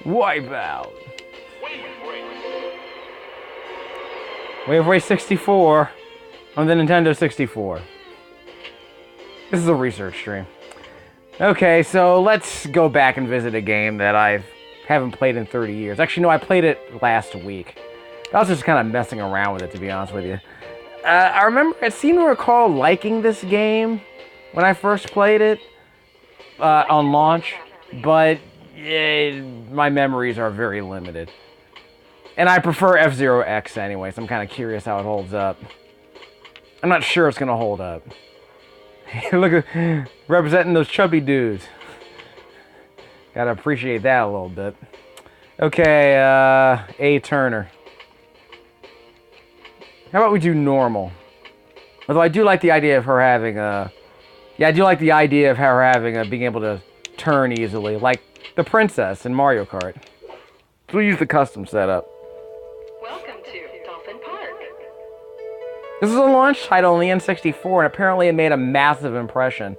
Wipeout. Wave Race 64 on the Nintendo 64. This is a research stream. Okay, so let's go back and visit a game that I haven't played in 30 years. Actually, no, I played it last week. I was just kind of messing around with it, to be honest with you. I seem to recall liking this game when I first played it on launch, but my memories are very limited. And I prefer F-Zero X anyway, so I'm kind of curious how it holds up. I'm not sure it's going to hold up. Look at representing those chubby dudes. Gotta appreciate that a little bit. Okay, A. Turner. How about we do normal? Although I do like the idea of her having a... Yeah, I do like the idea of her having being able to turn easily, like the princess in Mario Kart. So we'll use the custom setup. Welcome to Dolphin Park. This is a launch title on the N64, and apparently it made a massive impression.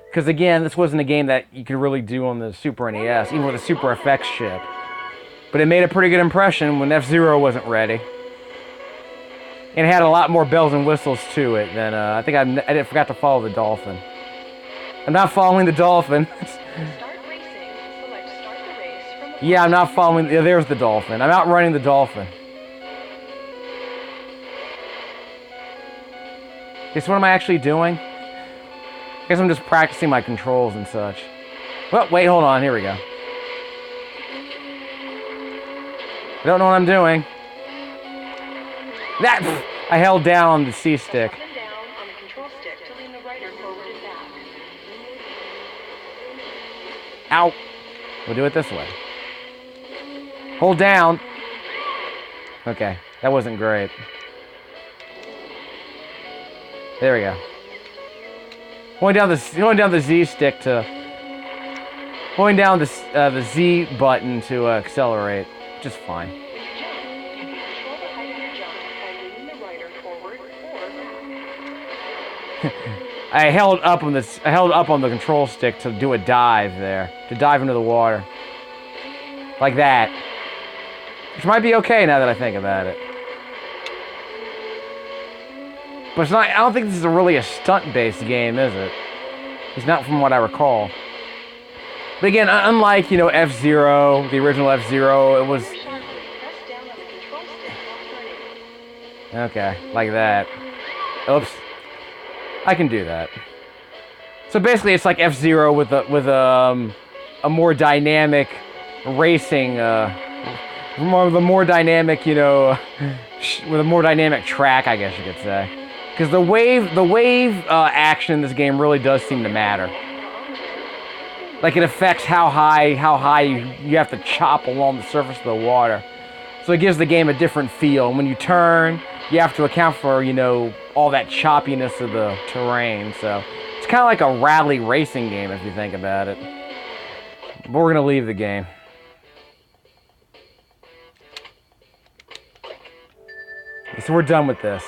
Because again, this wasn't a game that you could really do on the Super NES, even with a Super FX chip. But it made a pretty good impression when F-Zero wasn't ready. And it had a lot more bells and whistles to it than, I think I forgot to follow the dolphin. I'm not following the dolphin. Yeah, I'm not following, yeah, there's the dolphin. I'm outrunning the dolphin. Okay, so what am I actually doing? I guess I'm just practicing my controls and such. Well, wait, hold on, here we go. I don't know what I'm doing. I held down the C stick. Up and down on the control stick to lean the rider forward and back. Ow. We'll do it this way. Hold down. Okay, that wasn't great. There we go. Going down the Z stick to... Going down the Z button to accelerate. Just fine. When you jump, you can control the height of your jump by leaning the rider forward or back. I held up on the control stick to do a dive there. To dive into the water. Like that. Which might be okay now that I think about it. But it's not, I don't think this is really a stunt-based game, is it? It's not from what I recall. But again, unlike, you know, F-Zero, the original F-Zero, it was... Press down on the control stick while turning. Okay, like that. Oops. I can do that. So basically, it's like F-Zero with a more dynamic racing, with a more dynamic, you know, with a more dynamic track, I guess you could say. Because the wave action in this game really does seem to matter. Like it affects how high you have to chop along the surface of the water. So it gives the game a different feel. And when you turn, you have to account for, you know, all that choppiness of the terrain. So it's kind of like a rally racing game if you think about it. But we're going to leave the game. So we're done with this.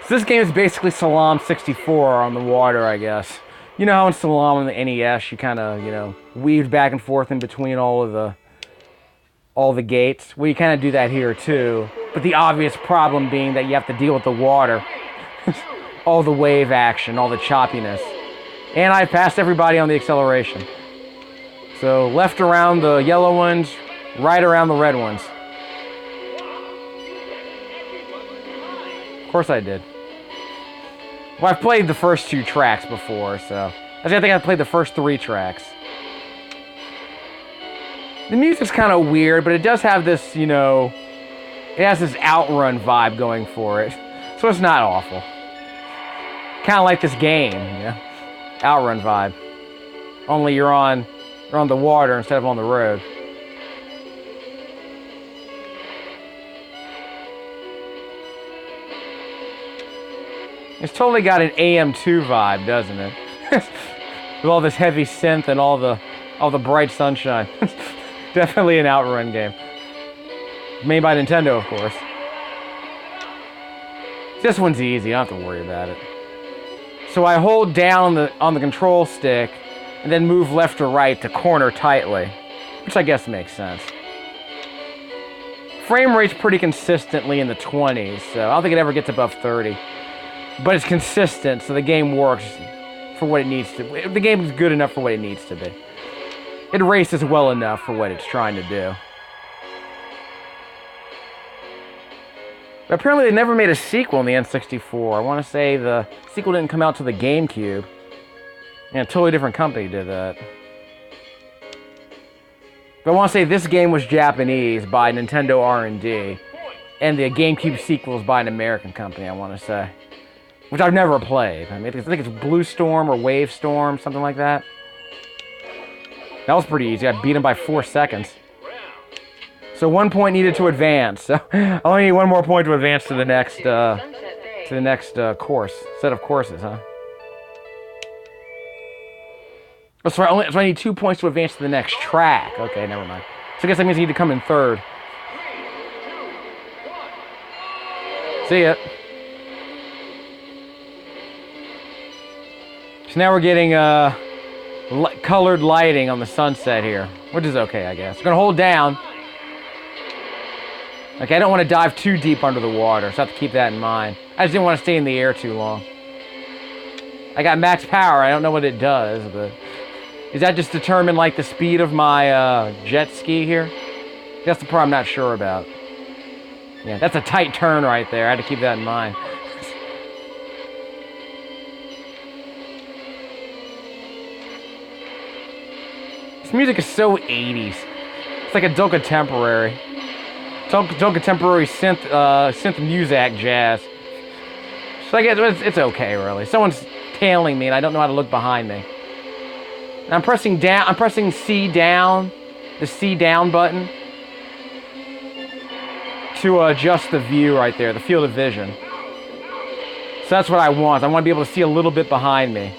So this game is basically Salam 64 on the water, I guess. You know how in Salam on the NES, you kind of, you know, weaved back and forth in between all the gates? Well, you kind of do that here, too. But the obvious problem being that you have to deal with the water. All the wave action, all the choppiness. And I passed everybody on the acceleration. So, left around the yellow ones, right around the red ones. Of course I did. Well, I've played the first 2 tracks before, so... Actually, I think I've played the first 3 tracks. The music's kind of weird, but it does have this, you know... It has this Outrun vibe going for it. So it's not awful. Kind of like this game, you know? Outrun vibe. Only you're on the water instead of on the road. It's totally got an AM2 vibe, doesn't it? With all this heavy synth and all the bright sunshine. Definitely an Outrun game. Made by Nintendo, of course. This one's easy, I don't have to worry about it. So I hold down on the control stick and then move left or right to corner tightly. which I guess makes sense. Frame rate's pretty consistently in the 20s, so I don't think it ever gets above 30. But it's consistent, so the game works for what it needs to. The game's good enough for what it needs to be. It races well enough for what it's trying to do. But apparently they never made a sequel in the N64. I want to say the sequel didn't come out to the GameCube. And a totally different company did that. But I want to say this game was Japanese by Nintendo R&D. And the GameCube sequel is by an American company, I want to say. Which I've never played. I think it's Blue Storm or Wave Storm, something like that. That was pretty easy. I beat him by 4 seconds. So 1 point needed to advance. So I only need 1 more point to advance to the next course. Set of courses, huh? Oh, so I need 2 points to advance to the next track. Okay, never mind. So I guess that means I need to come in third. See ya. So now we're getting colored lighting on the sunset here, which is okay, I guess. We're gonna hold down. Okay, I don't want to dive too deep under the water, so I have to keep that in mind. I just didn't want to stay in the air too long. I got max power. I don't know what it does, but is that just determine like the speed of my jet ski here? That's the part I'm not sure about. Yeah, that's a tight turn right there. I had to keep that in mind. This music is so 80s. It's like adult contemporary. Adult contemporary synth music jazz. So I guess it's okay, really. Someone's tailing me, and I don't know how to look behind me. And I'm pressing down. I'm pressing C down, the C down button, to adjust the view right there, the field of vision. So that's what I want. I want to be able to see a little bit behind me.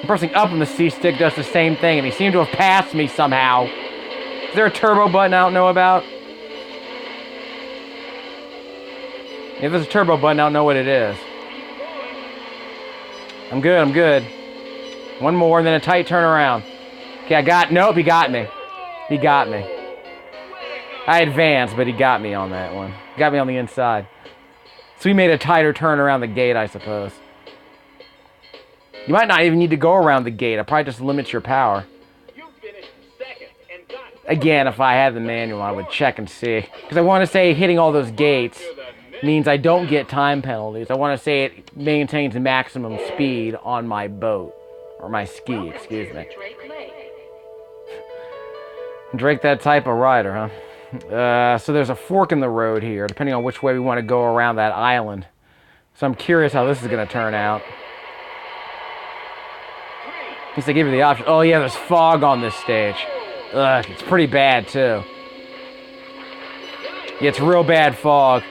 I'm pressing up on the C stick does the same thing, and he seemed to have passed me somehow. Is there a turbo button I don't know about? If there's a turbo button, I don't know what it is. I'm good, I'm good. One more, and then a tight turnaround. Okay, I got... Nope, he got me. He got me. I advanced, but he got me on that one. He got me on the inside. So he made a tighter turn around the gate, I suppose. You might not even need to go around the gate. It probably just limits your power. Again, if I had the manual, I would check and see. Because I want to say hitting all those gates means I don't get time penalties. I want to say it maintains maximum speed on my boat. Or my ski, excuse me. Drake, that type of rider, huh? So there's a fork in the road here, depending on which way we want to go around that island. So I'm curious how this is going to turn out. At least they give you the option. Oh yeah, there's fog on this stage. Ugh, it's pretty bad too. Yeah, it's real bad fog.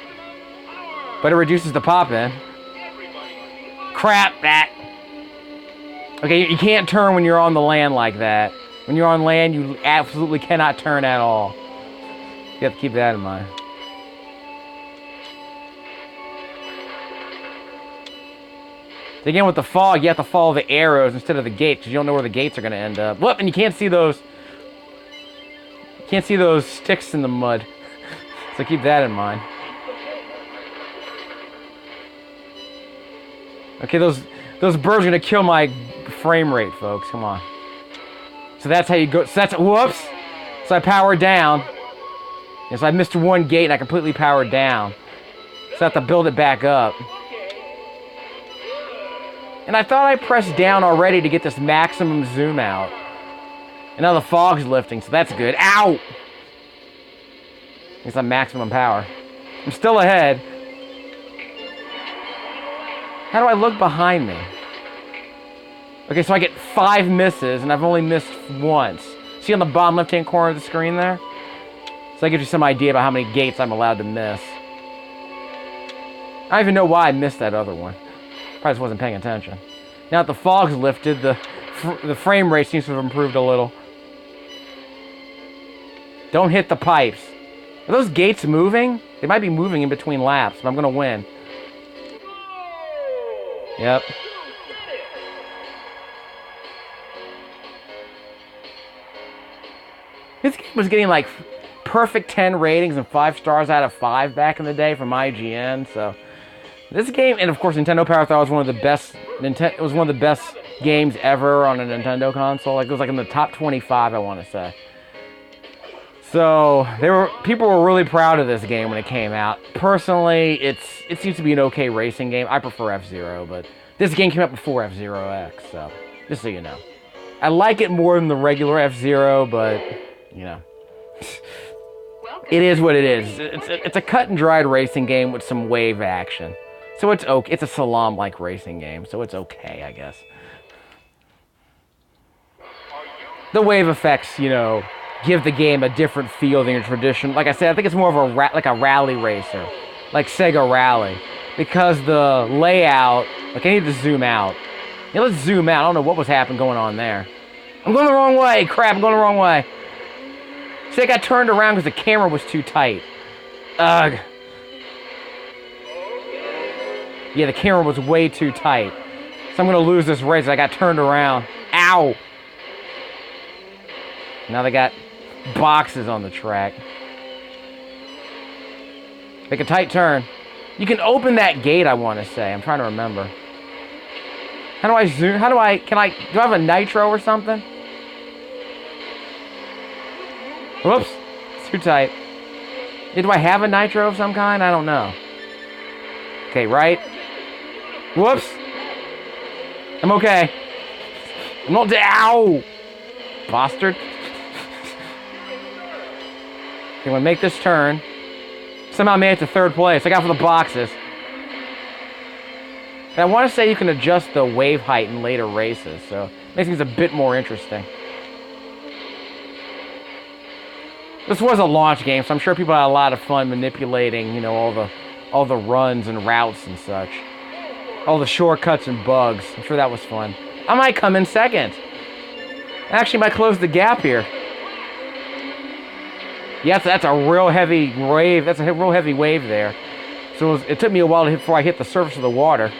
But it reduces the pop-in. Crap, that. Okay, you can't turn when you're on the land like that. When you're on land, you absolutely cannot turn at all. You have to keep that in mind. Again, with the fog, you have to follow the arrows instead of the gates, because you don't know where the gates are going to end up. Whoop, and you can't see those... You can't see those sticks in the mud. So keep that in mind. Okay, those birds are going to kill my frame rate, folks. Come on. So that's how you go... So that's... Whoops! So I powered down. And so I missed one gate, and I completely powered down. So I have to build it back up. And I thought I pressed down already to get this maximum zoom out. And now the fog's lifting, so that's good. Ow! It's on maximum power. I'm still ahead. How do I look behind me? Okay, so I get 5 misses, and I've only missed once. See on the bottom left-hand corner of the screen there? So that gives you some idea about how many gates I'm allowed to miss. I don't even know why I missed that other one. Probably just wasn't paying attention. Now that the fog's lifted, the frame rate seems to have improved a little. Don't hit the pipes. Are those gates moving? They might be moving in between laps, but I'm going to win. Yep. This game was getting like perfect 10 ratings and 5 stars out of 5 back in the day from IGN. So this game, and of course Nintendo Power thought it was one of the best. It was one of the best games ever on a Nintendo console. Like it was like in the top 25, I want to say. So people were really proud of this game when it came out. Personally, it seems to be an okay racing game. I prefer F-Zero, but this game came out before F-Zero X, so just so you know. I like it more than the regular F-Zero, but you know, it is what it is. It's a cut and dried racing game with some wave action, so it's okay. It's a Salam-like racing game, so it's okay, I guess. The wave effects, you know, give the game a different feel than your traditional. Like I said, I think it's more of a like a rally racer, like Sega Rally, because the layout. Like I need to zoom out. Yeah, let's zoom out. I don't know what was going on there. I'm going the wrong way. Crap, I'm going the wrong way. See, I got turned around because the camera was too tight. Ugh. Yeah, the camera was way too tight. So I'm going to lose this race. I got turned around. Ow. Now they got boxes on the track. Make a tight turn. You can open that gate, I want to say. I'm trying to remember. How do I zoom? Do I have a nitro or something? Whoops. It's too tight. Yeah, do I have a nitro of some kind? I don't know. Okay, right? Whoops. I'm okay. I'm not ow! Bastard. Okay, I'm gonna make this turn. Somehow I made it to third place. I got for the boxes. And I want to say you can adjust the wave height in later races, so it makes things a bit more interesting. This was a launch game, so I'm sure people had a lot of fun manipulating, you know, all the runs and routes and such. All the shortcuts and bugs. I'm sure that was fun. I might come in second. I actually might close the gap here. Yeah, that's a real heavy wave. That's a real heavy wave there. So it took me a while before I hit the surface of the water.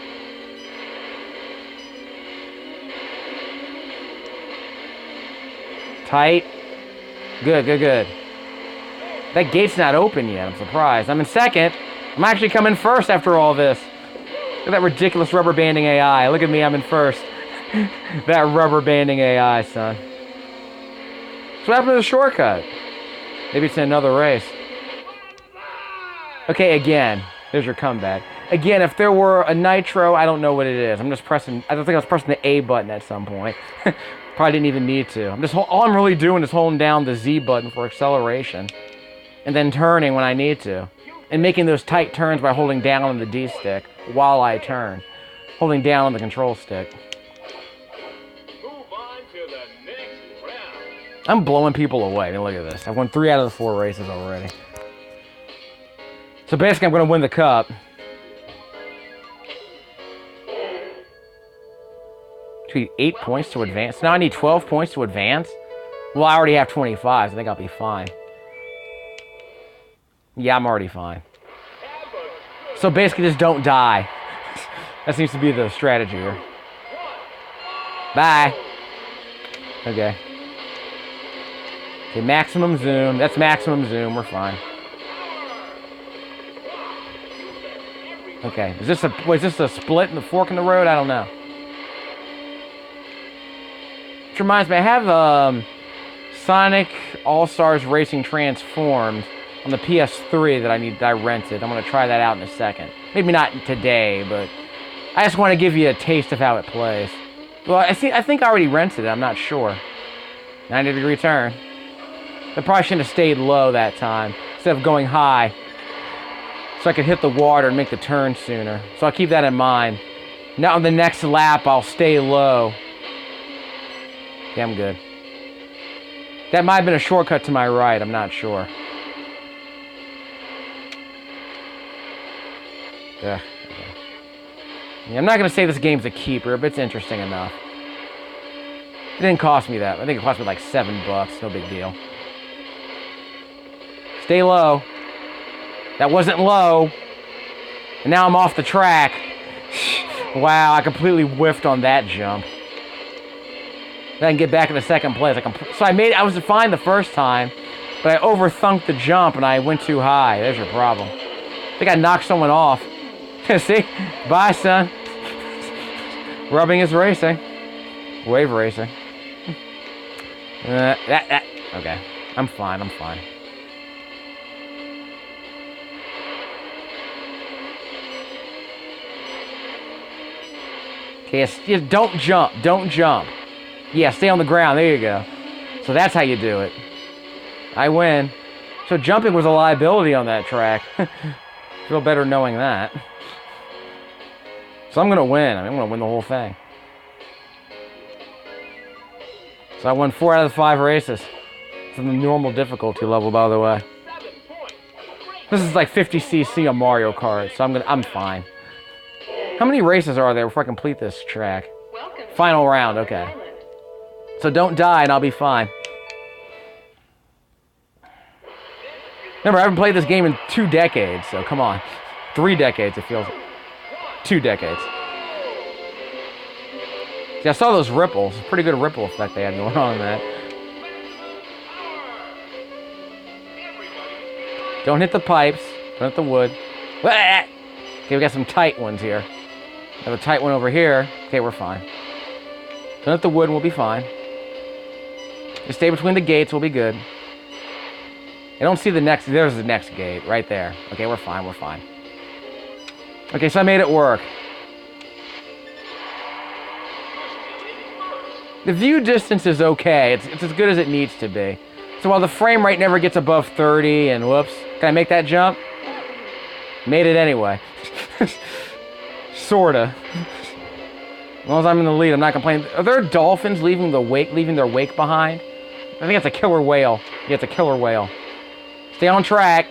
Tight. Good, good, good. That gate's not open yet. I'm surprised. I'm in second. I'm actually coming first after all this. Look at that ridiculous rubber banding AI. Look at me, I'm in first. That rubber banding AI, son. So what happened to the shortcut? Maybe it's in another race. Okay, again. There's your comeback. Again, if there were a nitro, I don't know what it is. I'm just pressing... I don't think I was pressing the A button at some point. Probably didn't even need to. All I'm really doing is holding down the Z button for acceleration. And then turning when I need to. And making those tight turns by holding down on the D stick while I turn. Holding down on the control stick. I'm blowing people away. I mean, look at this. I've won 3 out of the 4 races already. So basically, I'm going to win the cup. I need 8 points to advance. Now I need 12 points to advance? Well, I already have 25, so I think I'll be fine. Yeah, I'm already fine. So basically, just don't die. That seems to be the strategy here. Bye. Okay. Okay, maximum zoom. That's maximum zoom. We're fine. Okay. Is this a split in the fork in the road? I don't know. Which reminds me, I have Sonic All-Stars Racing Transformed on the PS3 that I rented. I'm gonna try that out in a second. Maybe not today, but I just want to give you a taste of how it plays. Well, I think I already rented it. I'm not sure. 90-degree turn. I probably shouldn't have stayed low that time instead of going high, so I could hit the water and make the turn sooner. So I'll keep that in mind. Now on the next lap, I'll stay low. Okay, I'm good. That might have been a shortcut to my right. I'm not sure. Yeah. Okay. I'm not going to say this game's a keeper, but it's interesting enough. It didn't cost me that. I think it cost me like $7. No big deal. Stay low. That wasn't low. And now I'm off the track. Wow, I completely whiffed on that jump. Then I can get back into second place. So I was fine the first time, but I overthunked the jump and I went too high. There's your problem. I think I knocked someone off. See? Bye, son. Rubbing is racing. Wave racing. Okay. I'm fine. Okay, don't jump. Don't jump. Yeah, stay on the ground. There you go. So that's how you do it. I win. So jumping was a liability on that track. Feel better knowing that. So I'm going to win. I'm going to win the whole thing. So I won 4 out of the 5 races. It's in the normal difficulty level, by the way. This is like 50cc on Mario Kart, so I'm fine. How many races are there before I complete this track? Final round, okay. So don't die and I'll be fine. Remember, I haven't played this game in 2 decades, so come on. 3 decades, it feels. 2 decades. See, I saw those ripples. Pretty good ripple effect they had going on in that. Don't hit the pipes. Don't hit the wood. Okay, we got some tight ones here. Have a tight one over here. Okay, we're fine. Don't hit the wood and we'll be fine. Just stay between the gates, we'll be good. I don't see the next... There's the next gate, right there. Okay, we're fine, we're fine. Okay, so I made it work. The view distance is okay. It's as good as it needs to be. So while the frame rate never gets above 30 and whoops. Can I make that jump? Made it anyway. Sorta. As long as I'm in the lead, I'm not complaining. Are there dolphins leaving their wake behind? I think it's a killer whale. Yeah, it's a killer whale. Stay on track.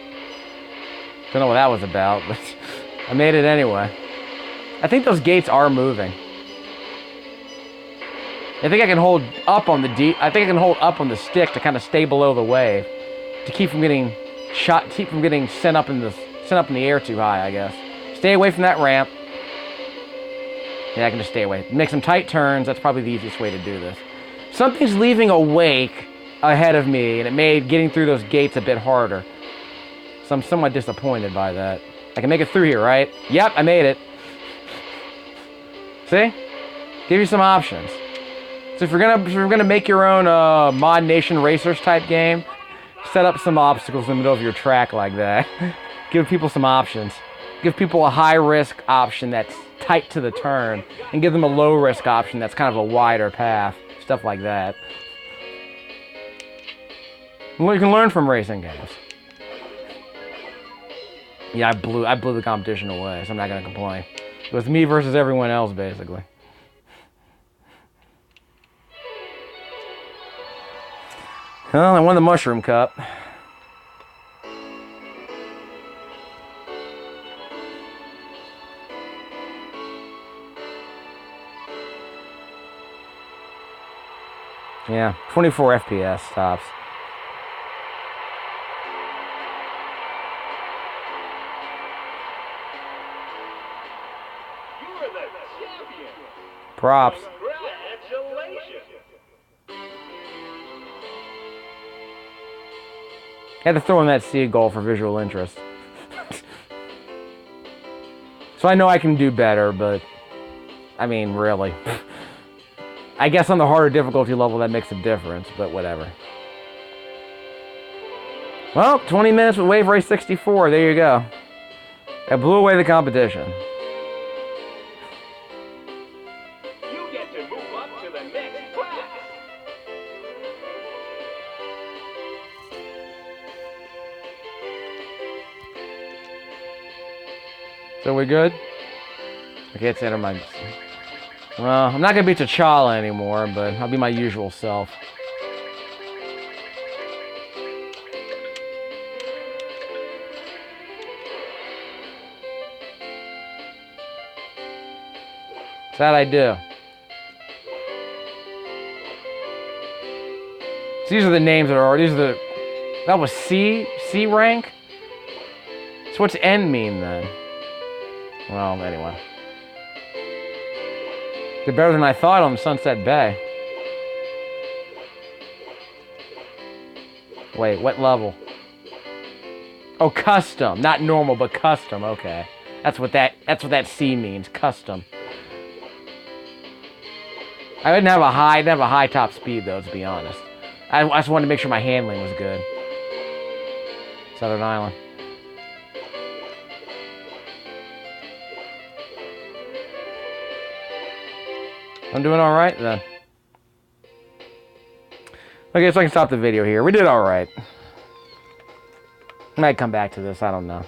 Don't know what that was about, but I made it anyway. I think those gates are moving. I think I can hold up on the stick to kind of stay below the wave, to keep from getting shot, keep from getting sent up in the air too high, I guess. Stay away from that ramp. Yeah, I can just stay away. Make some tight turns. That's probably the easiest way to do this. Something's leaving a wake ahead of me, and it made getting through those gates a bit harder. So I'm somewhat disappointed by that. I can make it through here, right? Yep, I made it. See? Give you some options. So if you're gonna make your own Mod Nation Racers type game, set up some obstacles in the middle of your track like that. Give people some options. Give people a high-risk option that's tight to the turn, and give them a low-risk option that's kind of a wider path. Stuff like that. Well, you can learn from racing games. Yeah, I blew the competition away, so I'm not gonna complain. It was me versus everyone else, basically. Well, I won the Mushroom Cup. Yeah, 24 FPS tops. You're the champion. Props. Congratulations. Had to throw in that seagull for visual interest. So I know I can do better, but I mean, really. I guess on the harder difficulty level that makes a difference, but whatever. Well, 20 minutes with Wave Race 64, there you go. I blew away the competition. You get to move up to the next class. So we good? Okay, it's enter my... Well, I'm not going to be T'Challa anymore, but I'll be my usual self. So that I do. So these are the names that are... These are the... That was C rank? So what's N mean then? Well, anyway. Did better than I thought on Sunset Bay. Wait, what level? Oh, custom. Not normal, but custom. Okay. That's what that C means. Custom. I didn't have a high top speed though, to be honest. I just wanted to make sure my handling was good. Southern Island. I'm doing all right then. Okay, so I can stop the video here. We did all right. I might come back to this. I don't know.